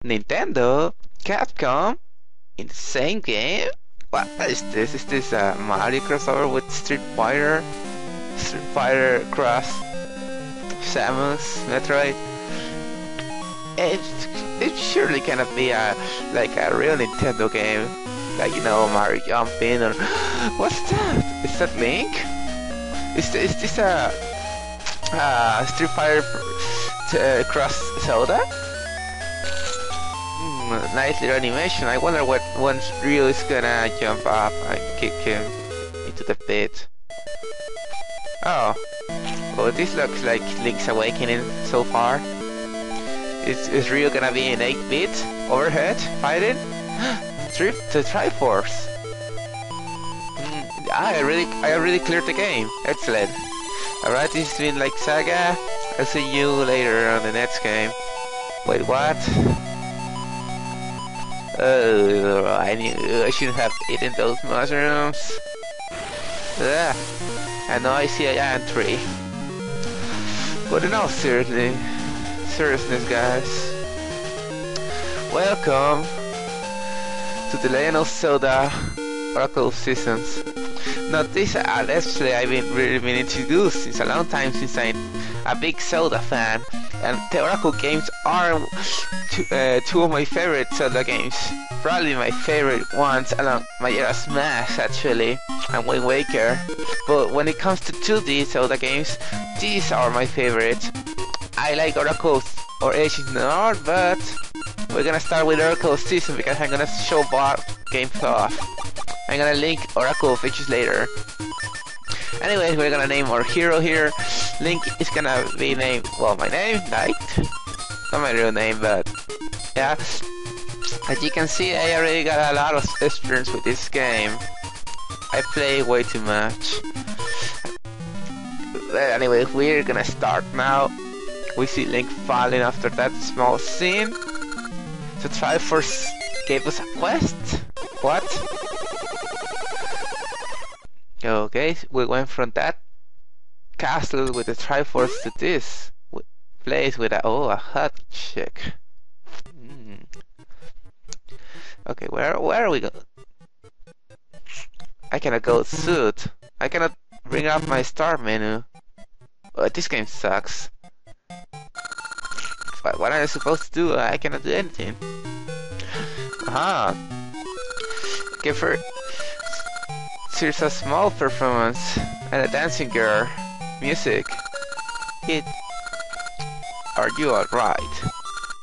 Nintendo? Capcom? In the same game? What is this? Is this a Mario crossover with Street Fighter? Street Fighter Cross? Samus? Metroid? It, it surely cannot be like a real Nintendo game. Like, you know, Mario jumping or... What's that? Is that Link? Is this a Street Fighter Cross Zelda? Nice little animation. I wonder what when Ryu is gonna jump up and kick him into the pit. Oh, well, this looks like Link's Awakening so far. Is Ryu gonna be in 8-bit overhead fighting? The Triforce. I already cleared the game. Excellent. Alright, this has been like Saga. I'll see you later on the next game. Wait, what? Oh, I knew I shouldn't have eaten those mushrooms. Ugh. And now I see a giant tree. But in all seriousness, guys, welcome to the Legend of Zelda Oracle of Seasons. Now this actually I've been really been introduced since a long time, since I'm a big Zelda fan, and the Oracle games are two of my favorite Zelda games. Probably my favorite ones along my era Smash actually, and Wind Waker. But when it comes to 2D Zelda games, these are my favorite. I like Oracle or Ages in the North, but we're gonna start with Oracle of Seasons because I'm gonna show both games off. I'm gonna link Oracle of Ages later. Anyways, we're gonna name our hero here. Link is gonna be named, well, my name, Knight. Not my real name, but yeah. As you can see, I already got a lot of experience with this game. I play way too much. But anyway, we're gonna start now. We see Link falling after that small scene. So Triforce gave us a quest. What? Okay, we went from that castle with the Triforce to this place with a hot chick. Okay, where are we going? I cannot go suit. I cannot bring up my start menu. Oh, this game sucks. What am I supposed to do? I cannot do anything. Aha. Give her. Here's a small performance and a dancing girl. Music. Are you alright?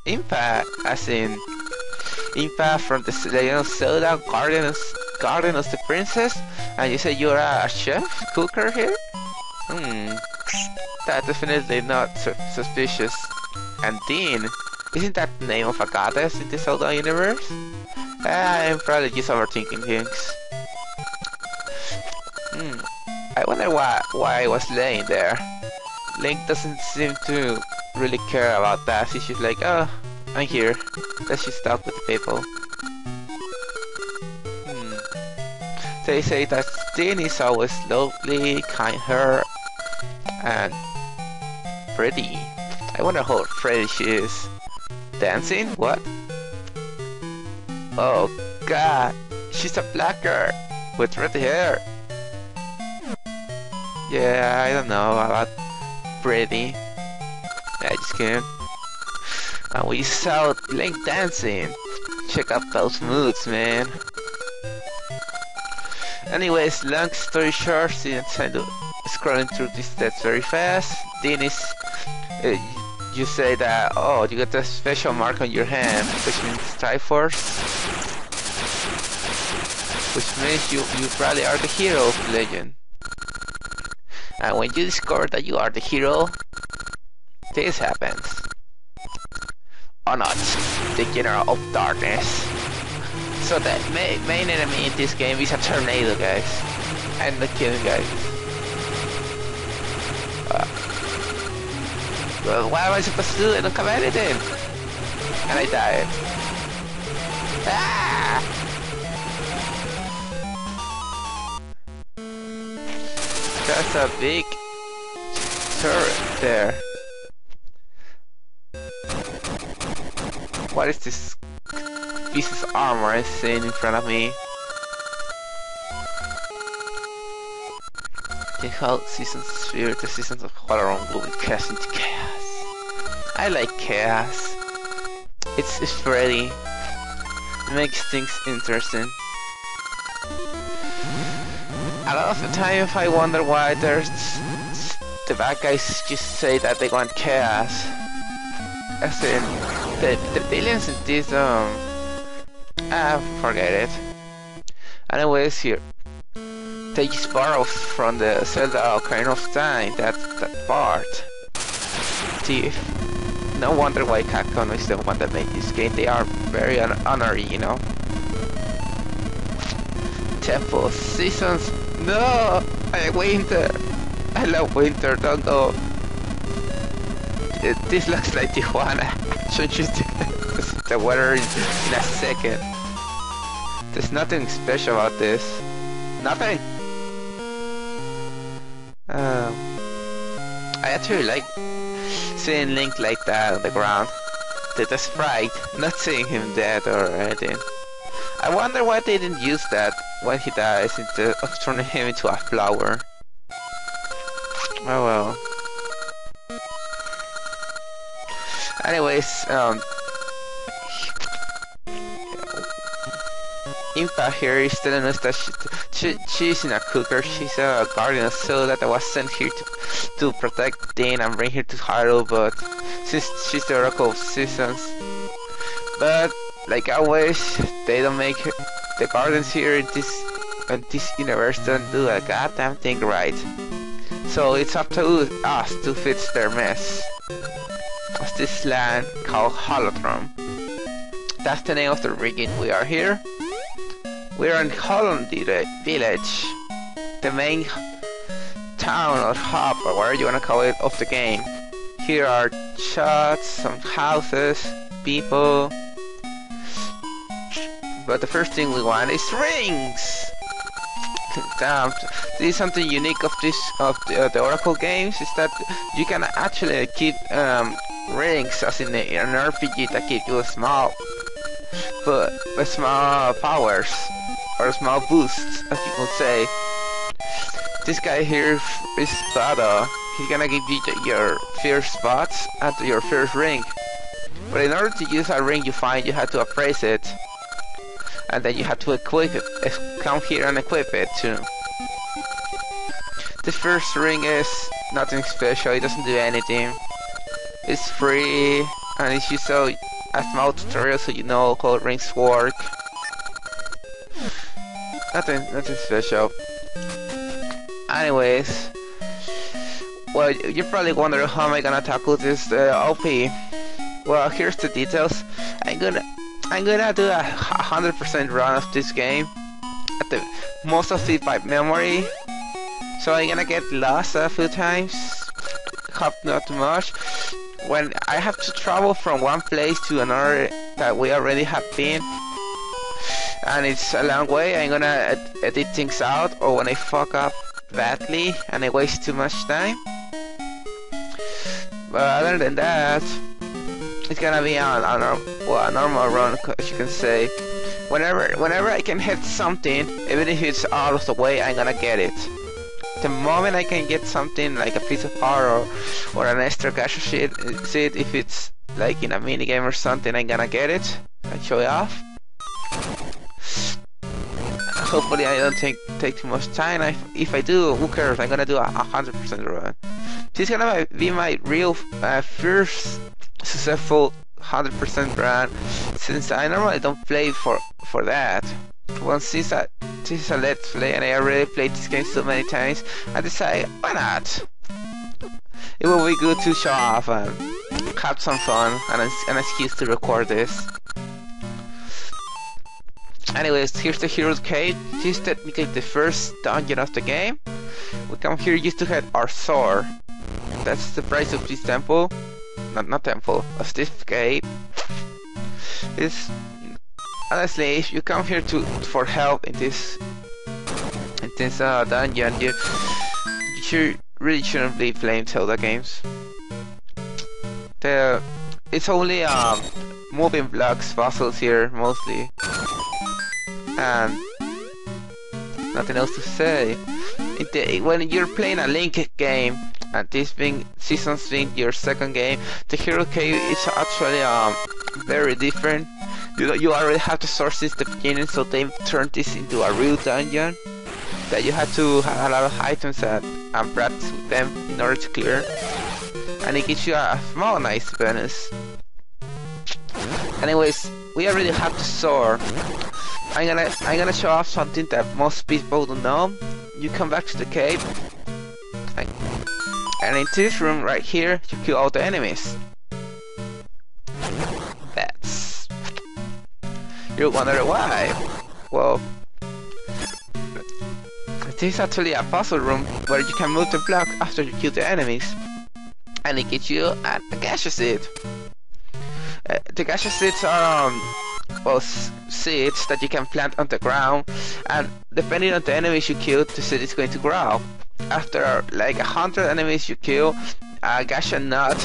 Impa, as in Impa from the Legend of Zelda, Guardian of the Princess, and you say you're a chef cooker here? That's definitely not suspicious. And Dean, isn't that the name of a goddess in the Zelda universe? I'm probably just overthinking things. I wonder why I was laying there. Link doesn't seem to really care about that. He's just like, oh, I'm here. Let's just talk with the people. They say that Dean is always lovely, kind-hearted, and pretty. I wonder how pretty she is. Dancing? What? Oh god, she's a black girl with red hair. Yeah, I don't know about pretty. Yeah, just kidding. And we saw Link dancing. Check out those moves, man. Anyways, long story short, since I'm scrolling through these stats very fast, Dean is... you say that, oh, you got a special mark on your hand, which means Triforce. Which means you probably are the hero of the legend. And when you discover that you are the hero, this happens. Or not, the General of Darkness. So the main enemy in this game is a tornado, guys. I'm not kidding, guys. Well, what am I supposed to do? I don't have anything. And I died. Ah! That's a big turret there. what is this piece of armor I'm seeing in front of me? The whole season's sphere, the seasons of horror will be cast into chaos. I like chaos. It's spready. It makes things interesting. A lot of the time I wonder why there's the bad guys just say that they want chaos. As in the villains in this forget it. Anyways, here they just borrow from the Zelda Ocarina of Time, that part. See, no wonder why Capcom is the one that made this game. They are very honorary, you know. Temple seasons. No, winter. I love winter. Don't go. This looks like Tijuana. Should you the weather in a second? There's nothing special about this. Nothing. I actually like seeing Link like that on the ground. The sprite, not seeing him dead or anything. I wonder why they didn't use that when he dies instead of turning him into a flower. Oh well. Anyways, Impa here is telling us that she's in a cooker. She's a guardian of Zelda that was sent here to protect Dean and bring her to Hyrule, but since she's the Oracle of Seasons. But like always, they don't make her, the guardians here in this universe don't do a goddamn thing right. So it's up to us to fix their mess. Of this land called Holodrum. That's the name of the region we are here. We're in Holland Village, the main town or hub, or whatever you wanna call it, of the game. Here are shops, some houses, people. But the first thing we want is rings! Damn, this is something unique of the Oracle games, is that you can actually keep rings, as in an RPG, that give you a small powers, or small boosts, as you could say. This guy here is Bada. He's gonna give you your first spots and your first ring. But in order to use a ring you find, you have to appraise it. And then you have to equip it. Come here and equip it too. The first ring is nothing special, it doesn't do anything. It's free, and it's just a small tutorial so you know how rings work. Nothing special. Anyways, well, you're probably wondering how am I gonna tackle this OP. Well, here's the details. I'm gonna do a 100% run of this game. Most of it by memory. So I'm gonna get lost a few times. Hope not too much. When I have to travel from one place to another that we already have been, and it's a long way, I'm gonna edit things out, or when I fuck up badly and I waste too much time. But other than that, it's gonna be a normal run, as you can say. Whenever I can hit something, even if it's out of the way, I'm gonna get it. The moment I can get something like a piece of power or an extra cash sheet, if it's like in a minigame or something, I'm gonna get it and show it off. Hopefully I don't take too much time. If I do, who cares? I'm gonna do a 100% run. This is gonna be my real first successful 100% run, since I normally don't play for that. Once this is a let's play and I already played this game so many times, I decided, why not? It will be good to show off and have some fun and an excuse to record this. Anyways, here's the Hero's Cave. This is technically the first dungeon of the game. We come here just to get our sword. That's the price of this temple. Not temple, of this cave. Honestly, if you come here for help in this dungeon, you really shouldn't be playing Zelda games. It's only moving blocks puzzles here mostly, and nothing else to say. When you're playing a Link game, and this being Seasons being your second game, the Hero Cave is actually very different. You already have the sources at the beginning, so they turned this into a real dungeon that you have to have a lot of items and practice with them in order to clear, and it gives you a small nice bonus. Anyways, we already have the sword. I'm gonna show off something that most people don't know. You come back to the cave, and in this room right here, you kill all the enemies. That's... You wonder why? Well, this is actually a puzzle room where you can move the block after you kill the enemies, and it gives you a gaseous seed. The gaseous seeds are well, seeds that you can plant on the ground, and depending on the enemies you kill, the seed is going to grow. After like 100 enemies you kill, a gaseous nut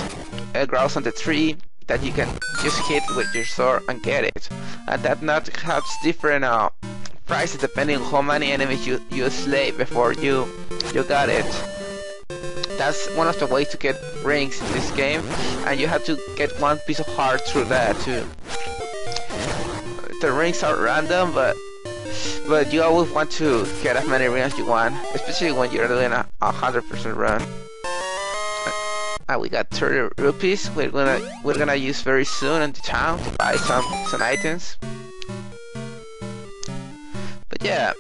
grows on the tree that you can just hit with your sword and get it. And that nut has different prices depending on how many enemies you slay before you got it. That's one of the ways to get rings in this game, and you have to get one piece of heart through that too. The rings are random, but you always want to get as many rings as you want, especially when you're doing a 100% run. And we got 30 rupees. We're gonna use very soon in the town to buy some items. But yeah,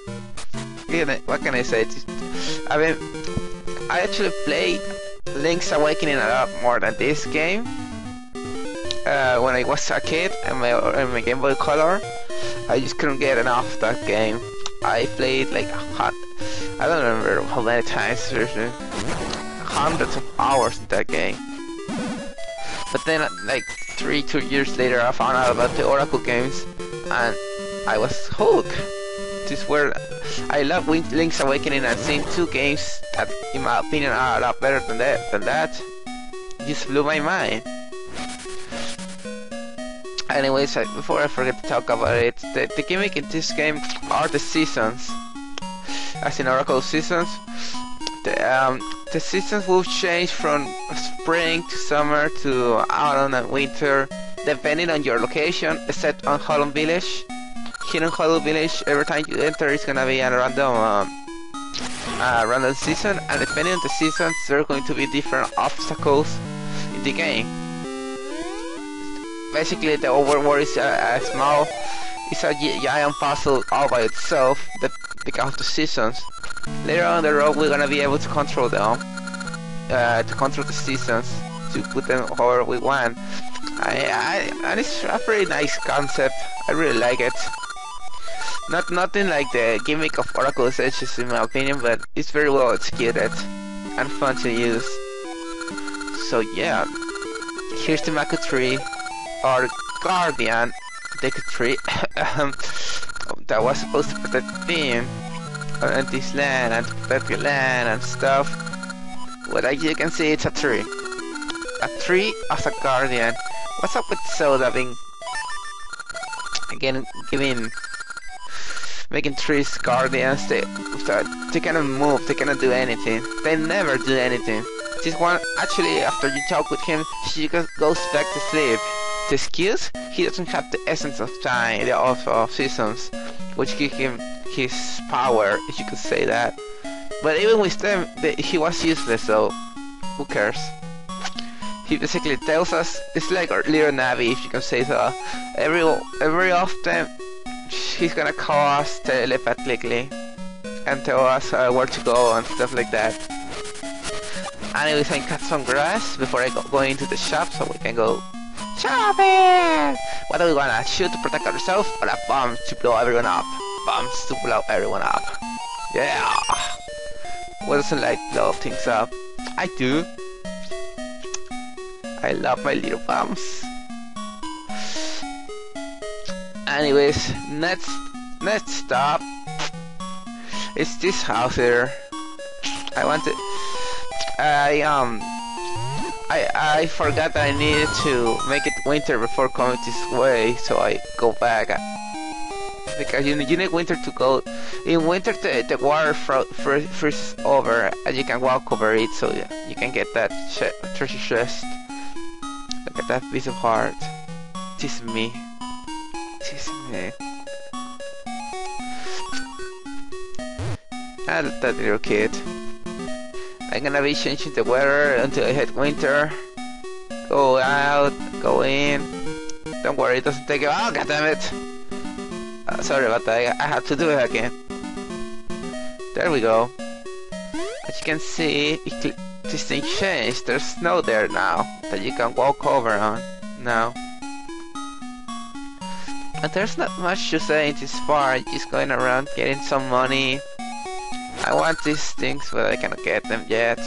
what can I say? I mean, I actually played Link's Awakening a lot more than this game. When I was a kid and my Game Boy Color, I just couldn't get enough of that game. I played like I don't remember how many times, seriously, hundreds of hours in that game. But then like 2 years later, I found out about the Oracle games, and I was hooked. This is where I love Link's Awakening, and seeing 2 games that, in my opinion, are a lot better than that just blew my mind. Anyways, before I forget to talk about it, the gimmick in this game are the seasons. As in Oracle seasons, the seasons will change from spring to summer to autumn and winter, depending on your location, except on Hollow Village. Here in Hollow Village, every time you enter, it's gonna be a random season, and depending on the seasons, there are going to be different obstacles in the game. Basically, the overworld is a giant puzzle all by itself because of the seasons. Later on the road, we're gonna be able to control them, to control the seasons, to put them however we want. And it's a pretty nice concept. I really like it. Nothing like the gimmick of Oracle Edges in my opinion, but it's very well executed and fun to use. So yeah, here's the Mako tree, or Guardian Deku tree, that was supposed to protect Beam and this land and protect your land and stuff. But as you can see, it's a tree. A tree as a guardian. What's up with Zelda being again making trees guardians? They cannot move, they cannot do anything. They never do anything. This one, actually, after you talk with him, she goes back to sleep. The skills, he doesn't have the essence of time, of seasons, which give him his power, if you could say that. But even with them, he was useless, so who cares? He basically tells us, it's like our little Navi, if you can say so. Every often, he's gonna call us telepathically and tell us where to go and stuff like that. Anyways, I cut some grass before I go into the shop so we can go shopping! What do we wanna shoot to protect ourselves, or a bomb to blow everyone up? Bombs to blow everyone up. Yeah! Who doesn't like blow things up? I do. I love my little bombs. Anyways, next stop is this house here. I forgot that I needed to make it winter before coming this way, so I go back. Because you need winter to go. In winter, the water freezes over, and you can walk over it, so you can get that treasure chest. Look at that piece of heart. Tis me. Tis me. And that little kid. I'm gonna be changing the weather until I hit winter. Go out, go in. Don't worry, it doesn't take it. Oh, goddammit! Sorry about that, I have to do it again. There we go. As you can see, this thing changed. There's snow there now that you can walk over on now. And there's not much to say in this part, just going around getting some money. I want these things, but I cannot get them yet.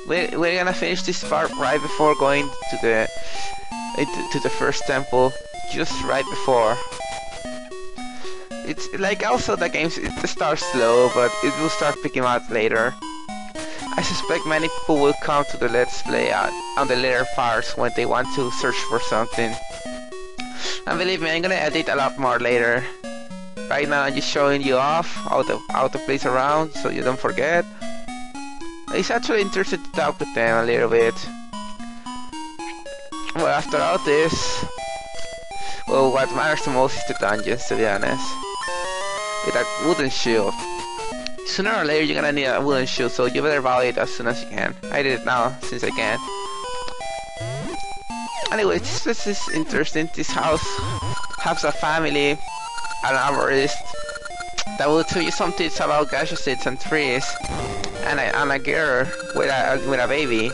We're gonna finish this part right before going to the first temple, just right before. It's like also the games, it starts slow, but it will start picking up later. I suspect many people will come to the Let's Play on the later parts when they want to search for something. And believe me, I'm gonna edit a lot more later. Right now I'm just showing you off how the place around so you don't forget. It's actually interesting to talk with them a little bit. Well, after all this, well, what matters the most is the dungeons, to be honest. With a wooden shield. Sooner or later you're gonna need a wooden shield, so you better buy it as soon as you can. I did it now, since I can. Anyway, this place is interesting. This house has a family, an arborist, that will tell you some tips about gadgets and trees, and a girl with a baby.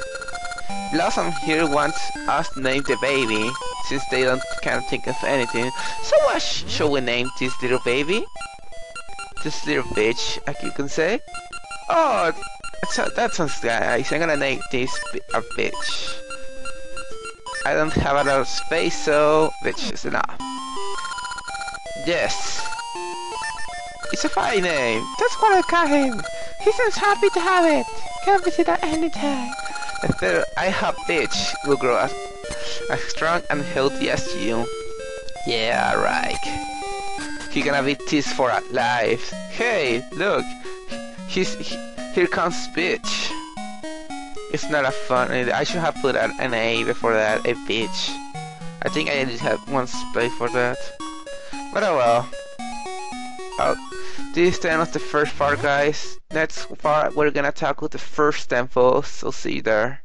Blossom here wants us to name the baby, since they can't think of anything. So what shall we name this little baby? This little bitch, like you can say. Oh, that sounds nice. I'm gonna name this a bitch. I don't have a lot of space, so bitch is enough. Yes. It's a fine name. That's what I call him. He seems happy to have it. Can visit at any time. After I hope bitch will grow as strong and healthy as you. Yeah, right. He gonna be teased for life. Hey, look. Here comes bitch. It's not a fun. I should have put an A before that. A bitch. I think I just had one space for that. But oh well. This is the end of the first part, guys. Next part, we're gonna tackle the first temple, so see you there.